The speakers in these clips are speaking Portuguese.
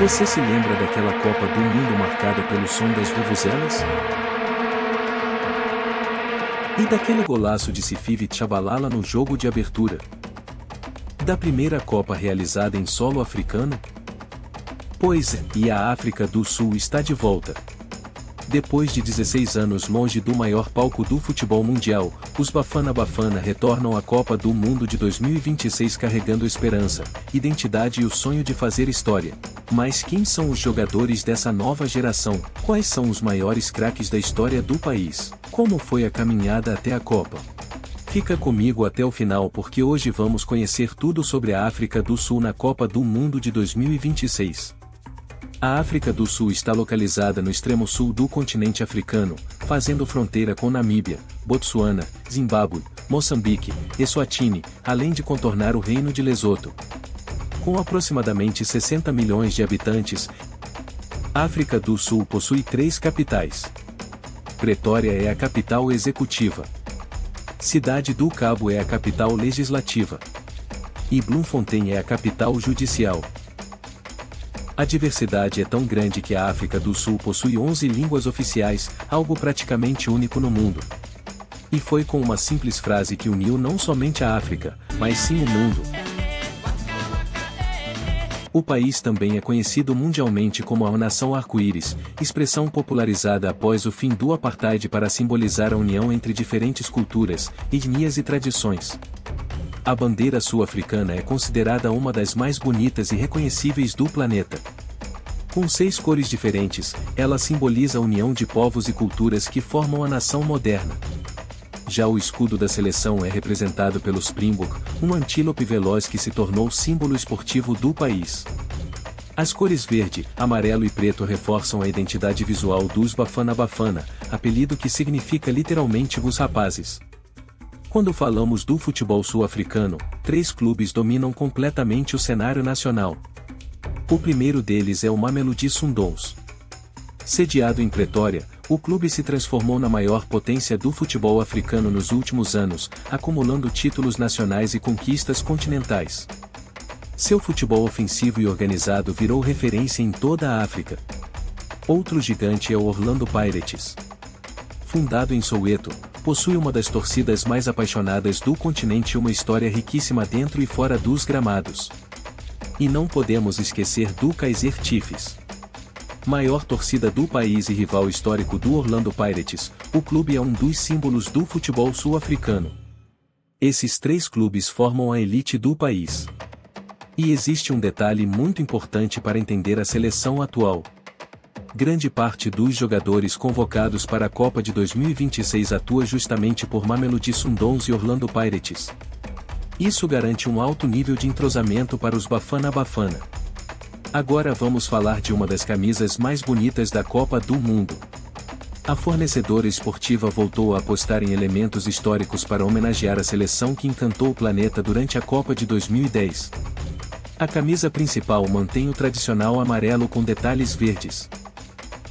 Você se lembra daquela Copa do Mundo marcada pelo som das vuvuzelas? E daquele golaço de Sifivi Tshabalala no jogo de abertura? Da primeira Copa realizada em solo africano? Pois é, e a África do Sul está de volta. Depois de 16 anos longe do maior palco do futebol mundial, os Bafana Bafana retornam à Copa do Mundo de 2026 carregando esperança, identidade e o sonho de fazer história. Mas quem são os jogadores dessa nova geração? Quais são os maiores craques da história do país? Como foi a caminhada até a Copa? Fica comigo até o final porque hoje vamos conhecer tudo sobre a África do Sul na Copa do Mundo de 2026. A África do Sul está localizada no extremo sul do continente africano, fazendo fronteira com Namíbia, Botsuana, Zimbábue, Moçambique, Eswatini, além de contornar o Reino de Lesoto. Com aproximadamente 60 milhões de habitantes, a África do Sul possui 3 capitais. Pretória é a capital executiva. Cidade do Cabo é a capital legislativa. E Bloemfontein é a capital judicial. A diversidade é tão grande que a África do Sul possui 11 línguas oficiais, algo praticamente único no mundo. E foi com uma simples frase que uniu não somente a África, mas sim o mundo. O país também é conhecido mundialmente como a Nação Arco-Íris, expressão popularizada após o fim do apartheid para simbolizar a união entre diferentes culturas, etnias e tradições. A bandeira sul-africana é considerada uma das mais bonitas e reconhecíveis do planeta. Com 6 cores diferentes, ela simboliza a união de povos e culturas que formam a nação moderna. Já o escudo da seleção é representado pelo Springbok, um antílope veloz que se tornou símbolo esportivo do país. As cores verde, amarelo e preto reforçam a identidade visual dos Bafana Bafana, apelido que significa literalmente os rapazes. Quando falamos do futebol sul-africano, 3 clubes dominam completamente o cenário nacional. O primeiro deles é o Mamelodi Sundowns. Sediado em Pretória, o clube se transformou na maior potência do futebol africano nos últimos anos, acumulando títulos nacionais e conquistas continentais. Seu futebol ofensivo e organizado virou referência em toda a África. Outro gigante é o Orlando Pirates. Fundado em Soweto, possui uma das torcidas mais apaixonadas do continente e uma história riquíssima dentro e fora dos gramados. E não podemos esquecer do Kaizer Chiefs. Maior torcida do país e rival histórico do Orlando Pirates, o clube é um dos símbolos do futebol sul-africano. Esses 3 clubes formam a elite do país. E existe um detalhe muito importante para entender a seleção atual. Grande parte dos jogadores convocados para a Copa de 2026 atua justamente por Mamelodi Sundowns e Orlando Pirates. Isso garante um alto nível de entrosamento para os Bafana Bafana. Agora vamos falar de uma das camisas mais bonitas da Copa do Mundo. A fornecedora esportiva voltou a apostar em elementos históricos para homenagear a seleção que encantou o planeta durante a Copa de 2010. A camisa principal mantém o tradicional amarelo com detalhes verdes.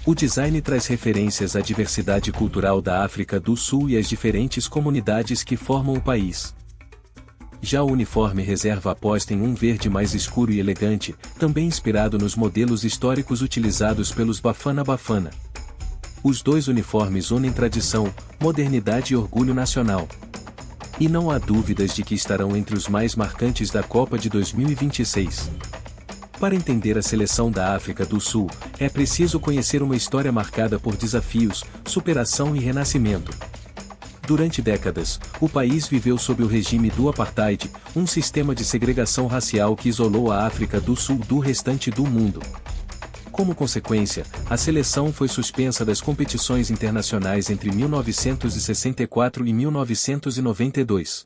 O design traz referências à diversidade cultural da África do Sul e às diferentes comunidades que formam o país. Já o uniforme reserva aposta em um verde mais escuro e elegante, também inspirado nos modelos históricos utilizados pelos Bafana Bafana. Os 2 uniformes unem tradição, modernidade e orgulho nacional. E não há dúvidas de que estarão entre os mais marcantes da Copa de 2026. Para entender a seleção da África do Sul, é preciso conhecer uma história marcada por desafios, superação e renascimento. Durante décadas, o país viveu sob o regime do apartheid, um sistema de segregação racial que isolou a África do Sul do restante do mundo. Como consequência, a seleção foi suspensa das competições internacionais entre 1964 e 1992.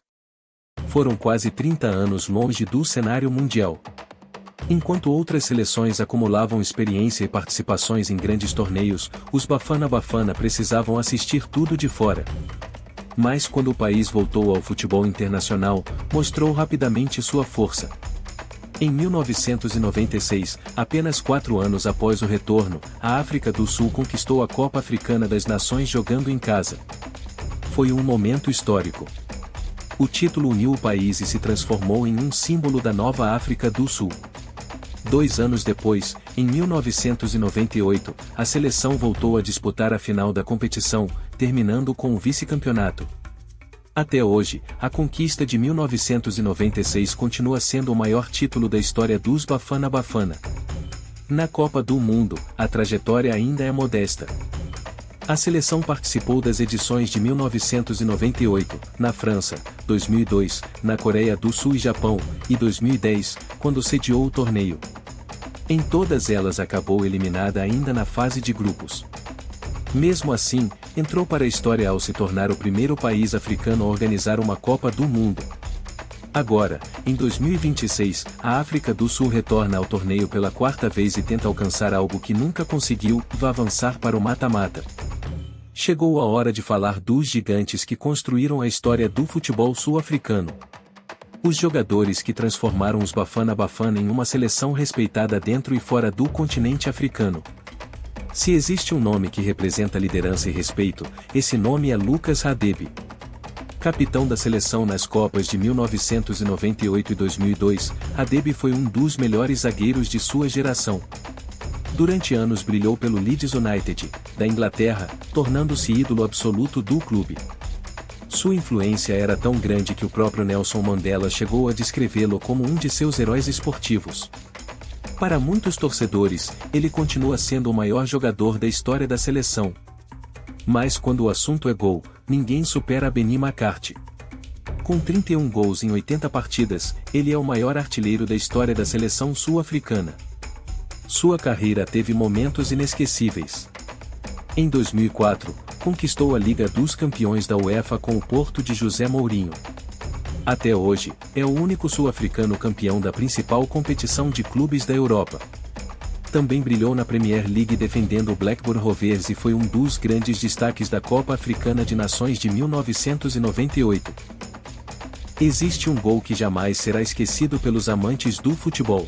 Foram quase 30 anos longe do cenário mundial. Enquanto outras seleções acumulavam experiência e participações em grandes torneios, os Bafana Bafana precisavam assistir tudo de fora. Mas quando o país voltou ao futebol internacional, mostrou rapidamente sua força. Em 1996, apenas 4 anos após o retorno, a África do Sul conquistou a Copa Africana das Nações jogando em casa. Foi um momento histórico. O título uniu o país e se transformou em um símbolo da nova África do Sul. 2 anos depois, em 1998, a seleção voltou a disputar a final da competição, terminando com o vice-campeonato. Até hoje, a conquista de 1996 continua sendo o maior título da história dos Bafana Bafana. Na Copa do Mundo, a trajetória ainda é modesta. A seleção participou das edições de 1998, na França, 2002, na Coreia do Sul e Japão, e 2010, quando sediou o torneio. Em todas elas acabou eliminada ainda na fase de grupos. Mesmo assim, entrou para a história ao se tornar o primeiro país africano a organizar uma Copa do Mundo. Agora, em 2026, a África do Sul retorna ao torneio pela 4ª vez e tenta alcançar algo que nunca conseguiu, avançar para o mata-mata. Chegou a hora de falar dos gigantes que construíram a história do futebol sul-africano. Os jogadores que transformaram os Bafana Bafana em uma seleção respeitada dentro e fora do continente africano. Se existe um nome que representa liderança e respeito, esse nome é Lucas Radebe. Capitão da seleção nas Copas de 1998 e 2002, Radebe foi um dos melhores zagueiros de sua geração. Durante anos brilhou pelo Leeds United, da Inglaterra, tornando-se ídolo absoluto do clube. Sua influência era tão grande que o próprio Nelson Mandela chegou a descrevê-lo como um de seus heróis esportivos. Para muitos torcedores, ele continua sendo o maior jogador da história da seleção. Mas quando o assunto é gol, ninguém supera Benni McCarthy. Com 31 gols em 80 partidas, ele é o maior artilheiro da história da seleção sul-africana. Sua carreira teve momentos inesquecíveis. Em 2004, conquistou a Liga dos Campeões da UEFA com o Porto de José Mourinho. Até hoje, é o único sul-africano campeão da principal competição de clubes da Europa. Também brilhou na Premier League defendendo o Blackburn Rovers e foi um dos grandes destaques da Copa Africana de Nações de 1998. Existe um gol que jamais será esquecido pelos amantes do futebol.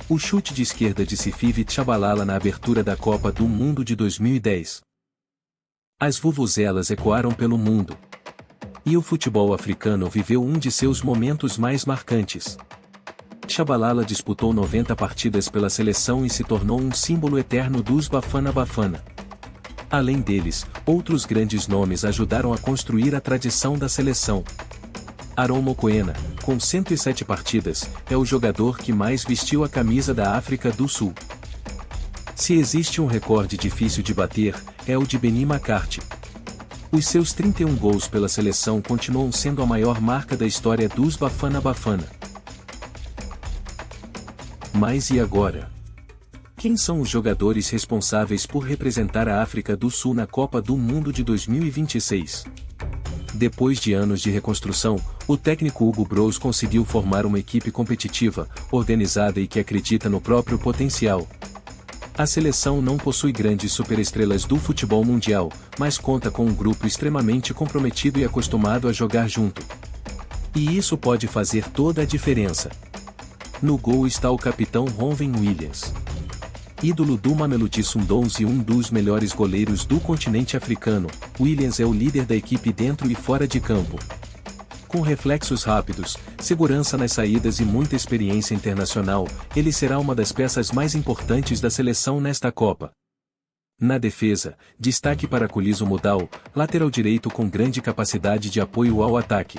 O chute de esquerda de Sifiwe Tshabalala na abertura da Copa do Mundo de 2010. As vuvuzelas ecoaram pelo mundo. E o futebol africano viveu um de seus momentos mais marcantes. Tshabalala disputou 90 partidas pela seleção e se tornou um símbolo eterno dos Bafana Bafana. Além deles, outros grandes nomes ajudaram a construir a tradição da seleção. Aaron Mokoena, com 107 partidas, é o jogador que mais vestiu a camisa da África do Sul. Se existe um recorde difícil de bater, é o de Benni McCarthy. Os seus 31 gols pela seleção continuam sendo a maior marca da história dos Bafana Bafana. Mas e agora? Quem são os jogadores responsáveis por representar a África do Sul na Copa do Mundo de 2026? Depois de anos de reconstrução, o técnico Hugo Broos conseguiu formar uma equipe competitiva, organizada e que acredita no próprio potencial. A seleção não possui grandes superestrelas do futebol mundial, mas conta com um grupo extremamente comprometido e acostumado a jogar junto. E isso pode fazer toda a diferença. No gol está o capitão Ronwen Williams. Ídolo do Mamelodi Sundowns e um dos melhores goleiros do continente africano, Williams é o líder da equipe dentro e fora de campo. Com reflexos rápidos, segurança nas saídas e muita experiência internacional, ele será uma das peças mais importantes da seleção nesta Copa. Na defesa, destaque para Kulizo Mudau, lateral direito com grande capacidade de apoio ao ataque.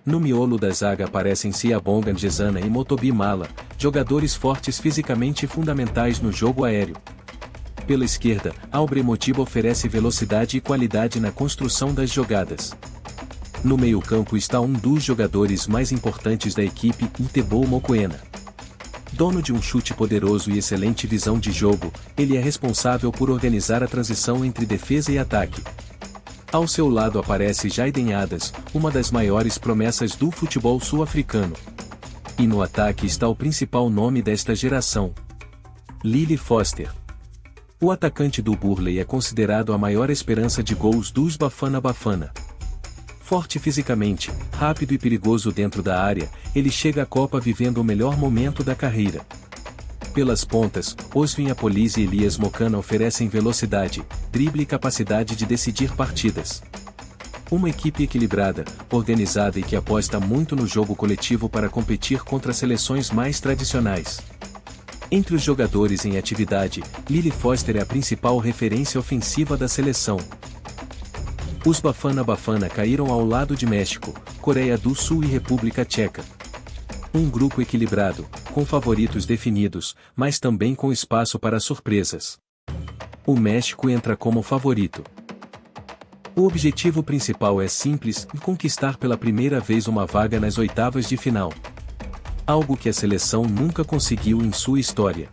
No miolo da zaga aparecem Siyabonga Ngezana e Motobi Mala, jogadores fortes fisicamente e fundamentais no jogo aéreo. Pela esquerda, Albre Motiba oferece velocidade e qualidade na construção das jogadas. No meio-campo está um dos jogadores mais importantes da equipe, Nteboho Mokoena. Dono de um chute poderoso e excelente visão de jogo, ele é responsável por organizar a transição entre defesa e ataque. Ao seu lado aparece Jaiden Adams, uma das maiores promessas do futebol sul-africano. E no ataque está o principal nome desta geração: Lily Foster. O atacante do Burley é considerado a maior esperança de gols dos Bafana Bafana. Forte fisicamente, rápido e perigoso dentro da área, ele chega à Copa vivendo o melhor momento da carreira. Pelas pontas, Osvin Apolize e Elias Mokana oferecem velocidade, drible e capacidade de decidir partidas. Uma equipe equilibrada, organizada e que aposta muito no jogo coletivo para competir contra seleções mais tradicionais. Entre os jogadores em atividade, Lily Foster é a principal referência ofensiva da seleção. Os Bafana Bafana caíram ao lado de México, Coreia do Sul e República Tcheca. Um grupo equilibrado, com favoritos definidos, mas também com espaço para surpresas. O México entra como favorito. O objetivo principal é simples: conquistar pela primeira vez uma vaga nas oitavas de final. Algo que a seleção nunca conseguiu em sua história.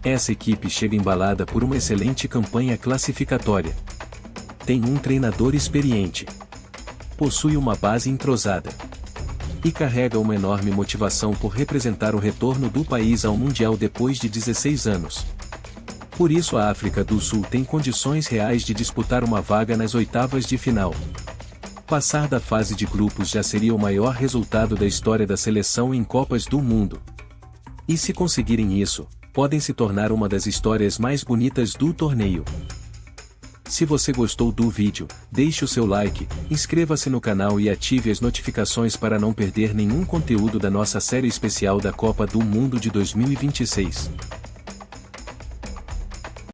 Essa equipe chega embalada por uma excelente campanha classificatória. Tem um treinador experiente. Possui uma base entrosada. E carrega uma enorme motivação por representar o retorno do país ao Mundial depois de 16 anos. Por isso a África do Sul tem condições reais de disputar uma vaga nas oitavas de final. Passar da fase de grupos já seria o maior resultado da história da seleção em Copas do Mundo. E se conseguirem isso, podem se tornar uma das histórias mais bonitas do torneio. Se você gostou do vídeo, deixe o seu like, inscreva-se no canal e ative as notificações para não perder nenhum conteúdo da nossa série especial da Copa do Mundo de 2026.